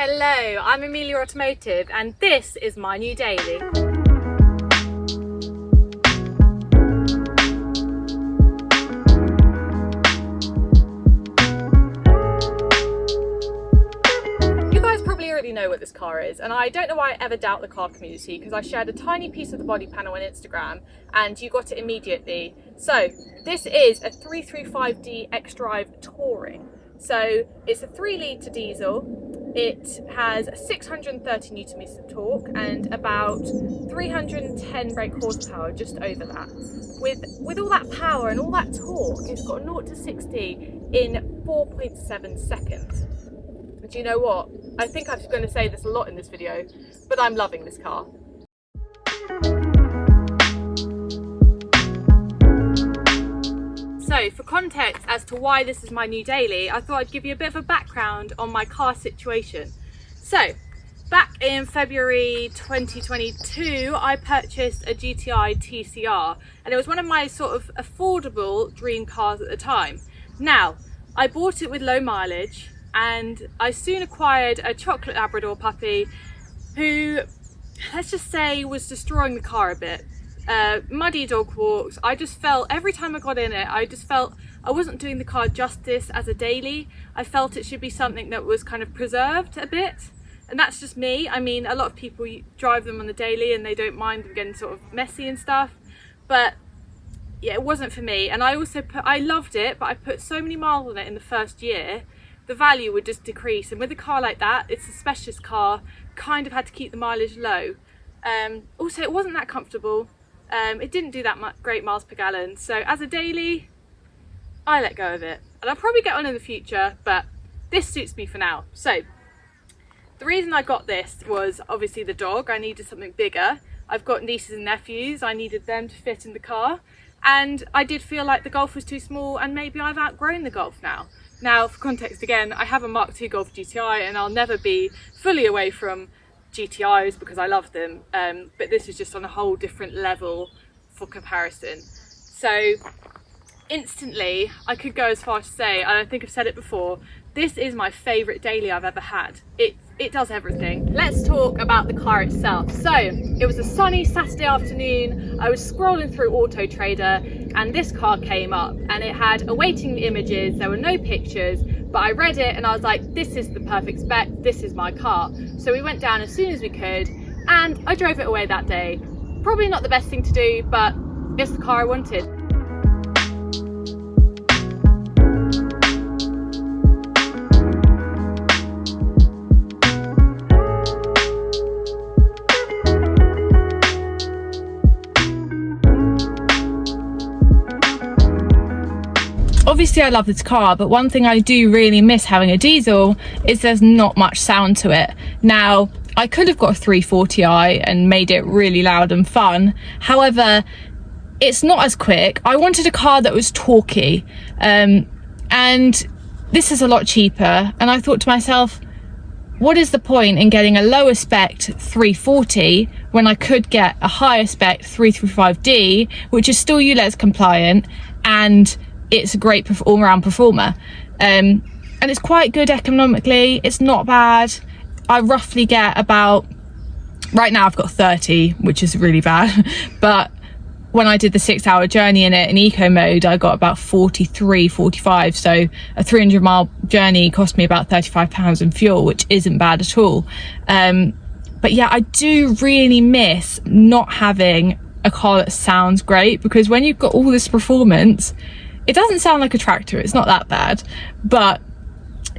Hello, I'm Amelia Automotive and this is my new daily. You guys probably already know what this car is, and I don't know why I ever doubt the car community because I shared a tiny piece of the body panel on Instagram and you got it immediately. So this is a 335D XDrive Touring. So it's a 3-litre diesel. It has 630 newton meters of torque and about 310 brake horsepower, just over that. With all that power and all that torque, it's got a 0 to 60 in 4.7 seconds. But you know what? I think I'm going to say this a lot in this video, but I'm loving this car. So for context as to why this is my new daily, I thought I'd give you a bit of a background on my car situation. So back in February 2022, I purchased a GTI TCR and it was one of my sort of affordable dream cars at the time. Now, I bought it with low mileage and I soon acquired a chocolate Labrador puppy who, let's just say, was destroying the car a bit. Muddy dog walks. I just felt every time I got in it, I just felt I wasn't doing the car justice as a daily. I felt it should be something that was kind of preserved a bit, and that's just me. I mean, a lot of people drive them on the daily and they don't mind them getting sort of messy and stuff, but yeah, it wasn't for me. And I also I loved it, but I put so many miles on it in the first year, the value would just decrease. And with a car like that, it's a specialist car, kind of had to keep the mileage low. Also, it wasn't that comfortable. It didn't do that great miles per gallon, so as a daily I let go of it, and I'll probably get on in the future, but this suits me for now. So the reason I got this was obviously the dog. I needed something bigger. I've got nieces and nephews, I needed them to fit in the car, and I did feel like the Golf was too small and maybe I've outgrown the Golf now. Now for context again, I have a Mark II Golf GTI and I'll never be fully away from GTIs because I love them, but this is just on a whole different level for comparison. So instantly I could go as far as to say, and I think I've said it before, this is my favourite daily I've ever had. It does everything. Let's talk about the car itself. So it was a sunny Saturday afternoon. I was scrolling through Auto Trader and this car came up and it had awaiting images. There were no pictures, but I read it and I was like, this is the perfect spec, this is my car. So we went down as soon as we could and I drove it away that day. Probably not the best thing to do, but it's the car I wanted. Obviously I love this car, but one thing I do really miss having a diesel is there's not much sound to it. Now, I could have got a 340i and made it really loud and fun. However, it's not as quick. I wanted a car that was torquey, and this is a lot cheaper. And I thought to myself, what is the point in getting a lower spec 340 when I could get a higher spec 335D, which is still ULEZ compliant, and it's a great all-round performer, and it's quite good economically. It's not bad. I roughly get about, right now I've got 30, which is really bad, but when I did the 6-hour journey in it in eco mode, I got about 43, 45. So a 300-mile journey cost me about £35 in fuel, which isn't bad at all. But yeah, I do really miss not having a car that sounds great, because when you've got all this performance, it doesn't sound like a tractor. It's not that bad, but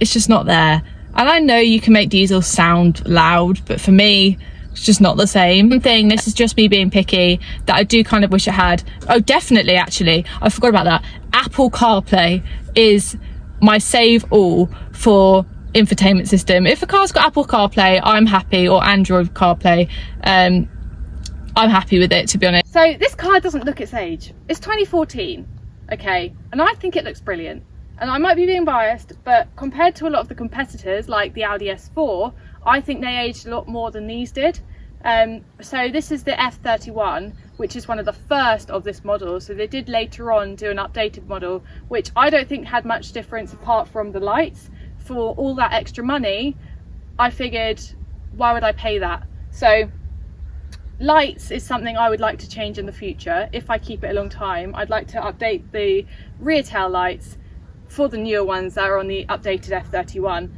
it's just not there. And I know you can make diesels sound loud, but for me, it's just not the same. One thing, this is just me being picky, that I do kind of wish it had. Oh, definitely, actually, I forgot about that. Apple CarPlay is my save all for infotainment system. If a car's got Apple CarPlay, I'm happy, or Android CarPlay. I'm happy with it, to be honest. So this car doesn't look its age. It's 2014. Okay, and I think it looks brilliant, and I might be being biased, but compared to a lot of the competitors like the Audi S4, I think they aged a lot more than these did. So this is the F31, which is one of the first of this model. So they did later on do an updated model, which I don't think had much difference apart from the lights. For all that extra money, I figured, why would I pay that? So lights is something I would like to change in the future. If I keep it a long time, I'd like to update the rear tail lights for the newer ones that are on the updated F31.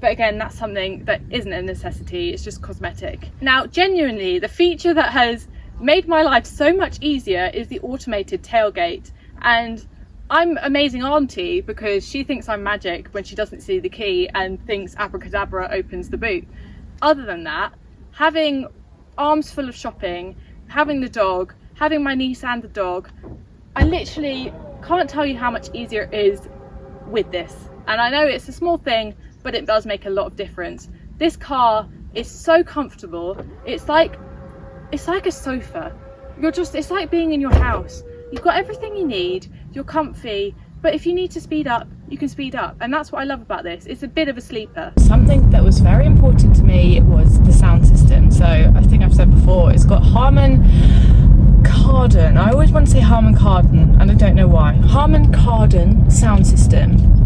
But again, that's something that isn't a necessity, it's just cosmetic. Now, genuinely, the feature that has made my life so much easier is the automated tailgate. And I'm amazing auntie because she thinks I'm magic when she doesn't see the key and thinks abracadabra opens the boot. Other than that, having arms full of shopping, having the dog, having my niece and the dog, I literally can't tell you how much easier it is with this. And I know it's a small thing, but it does make a lot of difference. This car is so comfortable. It's like a sofa. It's like being in your house. You've got everything you need, you're comfy, but if you need to speed up, you can speed up. And that's what I love about this. It's a bit of a sleeper. Something that was very important to me was the sound system. So I think I've said before, it's got Harman Kardon. I always want to say Harman Kardon, and I don't know why. Harman Kardon sound system.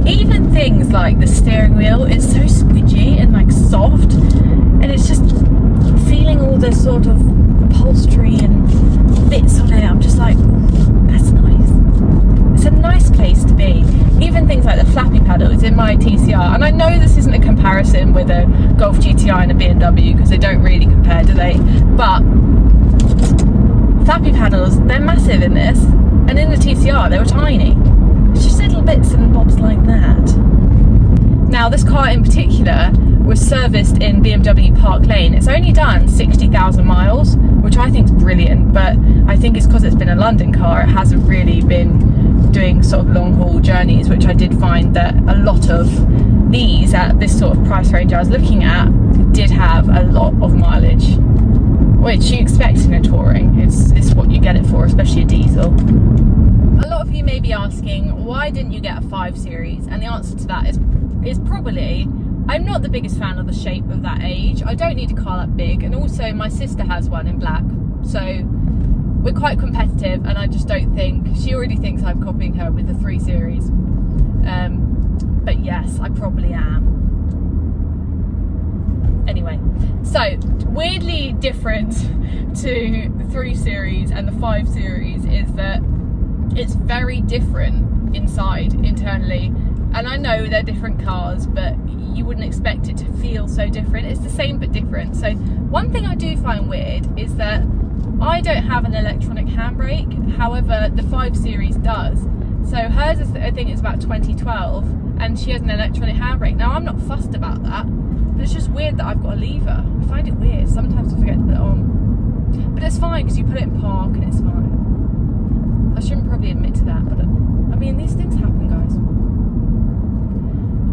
Even things like the steering wheel is so squidgy and like soft, and it's just feeling all the sort of upholstery and bits on it. I'm just like, that's nice. It's a nice place to be. Even things like the flappy paddles in my TCR, and I know this isn't a comparison with a Golf GTI and a BMW because they don't really compare, do they? But flappy paddles, they're massive in this, and in the TCR they were tiny. It's just little bits and bobs like that. Now this car in particular was serviced in BMW Park Lane. It's only done 60,000 miles, which I think is brilliant, but I think it's because it's been a London car, it hasn't really been doing sort of long haul journeys, which I did find that a lot of these at this sort of price range I was looking at did have a lot of mileage, which you expect in a touring. It's what you get it for, especially a diesel. A lot of you may be asking, why didn't you get a 5 Series? And the answer to that is probably, I'm not the biggest fan of the shape of that age. I don't need a car that big, and also my sister has one in black, so we're quite competitive, and I just don't think, she already thinks I'm copying her with the 3 Series. But yes, I probably am. Anyway, so weirdly different to 3 Series and the 5 Series is that it's very different inside, internally. And I know they're different cars, but you wouldn't expect it to feel so different. It's the same but different. So one thing I do find weird is that I don't have an electronic handbrake. However, the 5 Series does. So hers is, I think it's about 2012, and she has an electronic handbrake. Now I'm not fussed about that, but it's just weird that I've got a lever. I find it weird. Sometimes I forget to put it on. But it's fine because you put it in park and it's fine. I shouldn't probably admit to that, but I mean, these things happen, guys.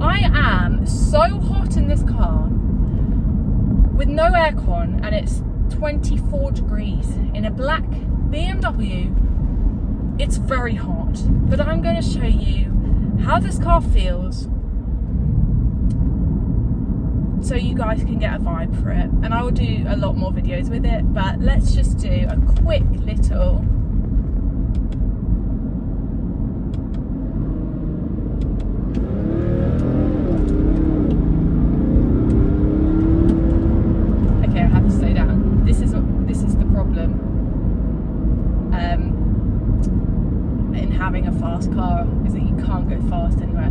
I am so hot in this car with no aircon, and it's 24 degrees in a black BMW. It's very hot, but I'm going to show you how this car feels so you guys can get a vibe for it. And I will do a lot more videos with it, but let's just do a quick little having a fast car is that you can't go fast anywhere.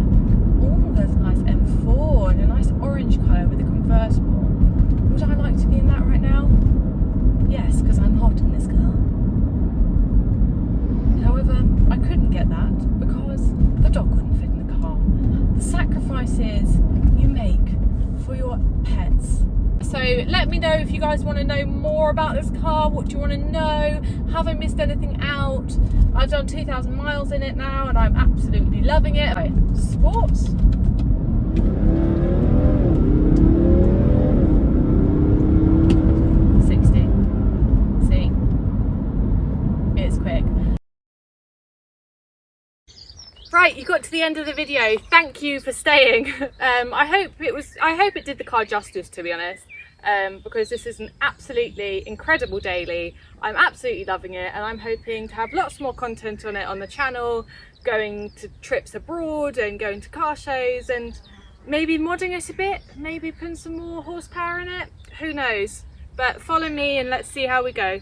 Oh, there's a nice M4 and a nice orange colour with a convertible. Would I like to be in that right now? Yes, because I'm hot in this car. However, I couldn't get that because the dog wouldn't fit in the car. The sacrifices you make for your pets. So let me know if you guys want to know more about this car. What do you want to know? Have I missed anything out? I've done 2,000 miles in it now and I'm absolutely loving it. Right, sports. Right, you got to the end of the video. Thank you for staying. I hope it did the car justice, to be honest. because this is an absolutely incredible daily. I'm absolutely loving it, and I'm hoping to have lots more content on it on the channel, going to trips abroad and going to car shows, and maybe modding it a bit, maybe putting some more horsepower in it, who knows. But follow me and let's see how we go.